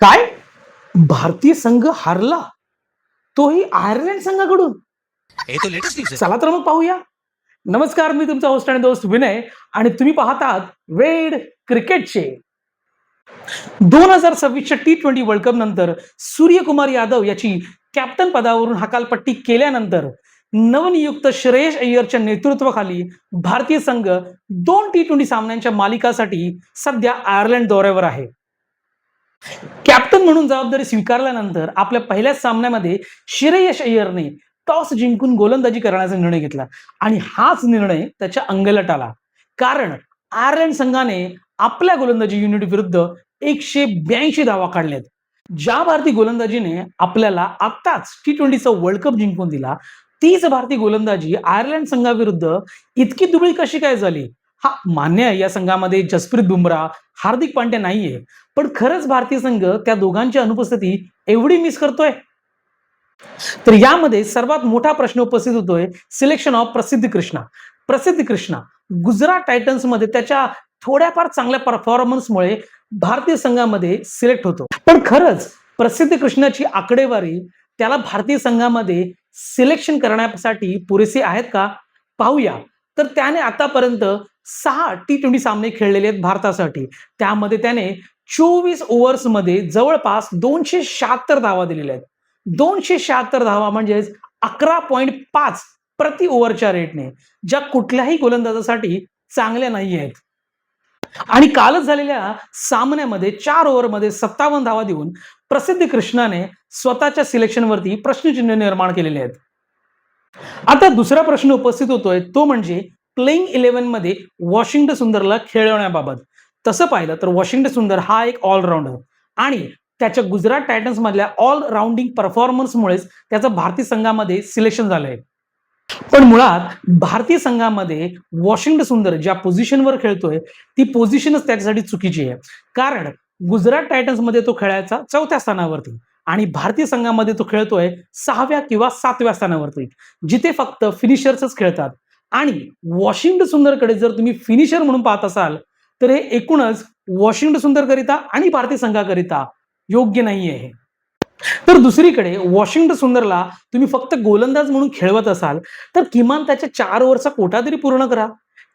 काय? भारतीय संघ हारला, तोही आयर्लंड संघाकडून. हे तो लेटेस्ट न्यूज आहे. चला तर मग पाहूया. नमस्कार, मी तुमचा होस्ट आणि दोस्त विनय आणि तुम्ही पाहत आहात वेड क्रिकेटचे. 2026च्या T20 वर्ल्ड कप नंतर सूर्यकुमार यादव याची कॅप्टन पदावरून हकालपट्टी केल्यानंतर नवनियुक्त श्रेयस अय्यरच्या नेतृत्वाखाली भारतीय संघ 2 T20 सामन्यांच्या मालिकासाठी सध्या आयर्लंड दौऱ्यावर आहे. कॅप्टन म्हणून जबाबदारी स्वीकारल्यानंतर आपल्या पहिल्याच सामन्यामध्ये श्रेयस अय्यरने टॉस जिंकून गोलंदाजी करण्याचा निर्णय घेतला आणि हाच निर्णय त्याच्या अंगलट आला, कारण आयर्लंड संघाने आपल्या गोलंदाजी युनिट विरुद्ध 182 धावा काढल्यात. ज्या भारतीय गोलंदाजीने आपल्याला आत्ताच T20चा वर्ल्ड कप जिंकून दिला, तीच भारतीय गोलंदाजी आयर्लंड संघाविरुद्ध इतकी दुबळी कशी काय झाली? हा, मान्य आहे या संघामध्ये जसप्रीत बुमराह, हार्दिक पांड्या नाहीये, पण खरंच भारतीय संघ त्या दोघांची अनुपस्थिती एवढी मिस करतोय? तर यामध्ये सर्वात मोठा प्रश्न उपस्थित होतोय सिलेक्शन ऑफ प्रसिद्ध कृष्णा. प्रसिद्ध कृष्णा गुजरात टायटन्स मध्ये त्याच्या थोड्याफार चांगल्या परफॉर्मन्समुळे भारतीय संघामध्ये सिलेक्ट होतो. पण खरंच प्रसिद्ध कृष्णाची आकडेवारी त्याला भारतीय संघामध्ये सिलेक्शन करण्यासाठी पुरेसे आहेत का? पाहूया. तर त्याने आतापर्यंत 6 T20 सामने खेळलेले आहेत भारतासाठी. त्यामध्ये त्याने 24 ओव्हर्समध्ये जवळपास 276 धावा दिलेल्या आहेत. 276 धावा म्हणजेच 11.5 प्रति ओव्हरच्या रेटने, ज्या कुठल्याही गोलंदाजासाठी चांगल्या नाही आहेत. आणि कालच झालेल्या सामन्यामध्ये 4 ओव्हरमध्ये 57 धावा देऊन प्रसिद्ध कृष्णाने स्वतःच्या सिलेक्शनवरती प्रश्नचिन्ह निर्माण केलेले आहेत. आता दुसरा प्रश्न उपस्थित होतोय तो म्हणजे प्लेइंग 11 मध्ये वॉशिंग्टन सुंदरला खेळवण्याबाबत. तसं पाहिलं तर वॉशिंग्टन सुंदर हा एक ऑलराऊंडर आणि त्याच्या गुजरात टायटन्स मधल्या ऑलराऊंडिंग परफॉर्मन्समुळेच त्याचं भारतीय संघामध्ये सिलेक्शन झालंय. पण मुळात भारतीय संघामध्ये वॉशिंग्टन सुंदर ज्या पोझिशनवर खेळतोय ती पोझिशनच त्याच्यासाठी चुकीची आहे, कारण गुजरात टायटन्स मध्ये तो खेळायचा 4थ्या स्थानावरती आणि भारतीय संघामध्ये तो खेळतोय 6व्या किंवा 7व्या स्थानावरती, जिथे फक्त फिनिशर्सच खेळतात. आणि वॉशिंग्टन सुंदरकडे जर तुम्ही फिनिशर म्हणून पाहत असाल तर हे एकूणच वॉशिंग्टन सुंदर करिता आणि भारतीय संघाकरिता योग्य नाहीये. तर दुसरीकडे वॉशिंग्टन सुंदरला तुम्ही फक्त गोलंदाज म्हणून खेळवत असाल तर किमान त्याच्या 4 ओव्हरचा कोटा तरी पूर्ण करा.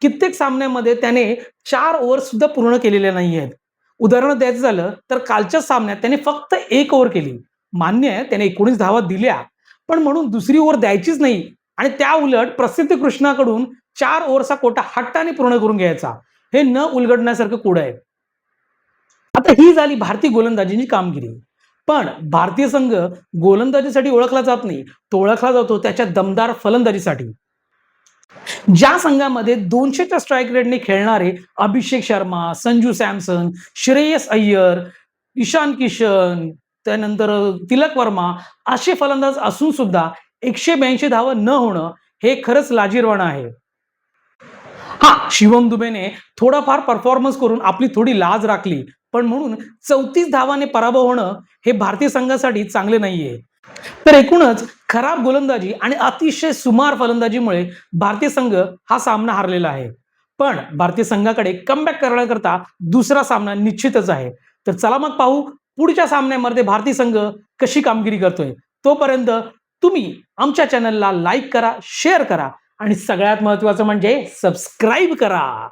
कित्येक सामन्यामध्ये त्याने 4 ओव्हर सुद्धा पूर्ण केलेले नाही आहेत. उदाहरण द्यायचं झालं तर कालच्या सामन्यात त्याने फक्त 1 ओव्हर केली. मान्य आहे त्याने 19 धावा दिल्या, पण म्हणून दुसरी ओव्हर द्यायचीच नाही आणि त्या उलट प्रसिद्ध कृष्णाकडून 4 ओव्हरचा कोटा हट्टाने पूर्ण करून घ्यायचा, हे न उलगडण्यासारखं कोड आहे. आता ही झाली भारतीय गोलंदाजीची कामगिरी. पण भारतीय संघ गोलंदाजीसाठी ओळखला जात नाही, तो ओळखला जातो त्याच्या दमदार फलंदाजीसाठी. ज्या संघामध्ये 200च्या स्ट्राईक रेटने खेळणारे अभिषेक शर्मा, संजू सॅमसन, श्रेयस अय्यर, ईशान किशन, त्यानंतर तिलक वर्मा असे फलंदाज असून सुद्धा 182 धावा न होणं हे खरंच लाजिरवाणं आहे. हा, शिवम दुबेने थोडाफार परफॉर्मन्स करून आपली थोडी लाज राखली, पण म्हणून 34 धावाने पराभव होणं हे भारतीय संघासाठी चांगले नाहीये. तर एकूणच खराब गोलंदाजी आणि अतिशय सुमार फलंदाजीमुळे भारतीय संघ हा सामना हारलेला आहे. पण भारतीय संघाकडे कमबॅक करण्याकरता दुसरा सामना निश्चितच आहे. तर चला मग पाहू पुढच्या सामन्यामध्ये भारतीय संघ कशी कामगिरी करतोय. तोपर्यंत तुम्ही आमच्या चॅनलला लाईक करा, शेअर करा आणि सगळ्यात महत्त्वाचं म्हणजे सबस्क्राईब करा.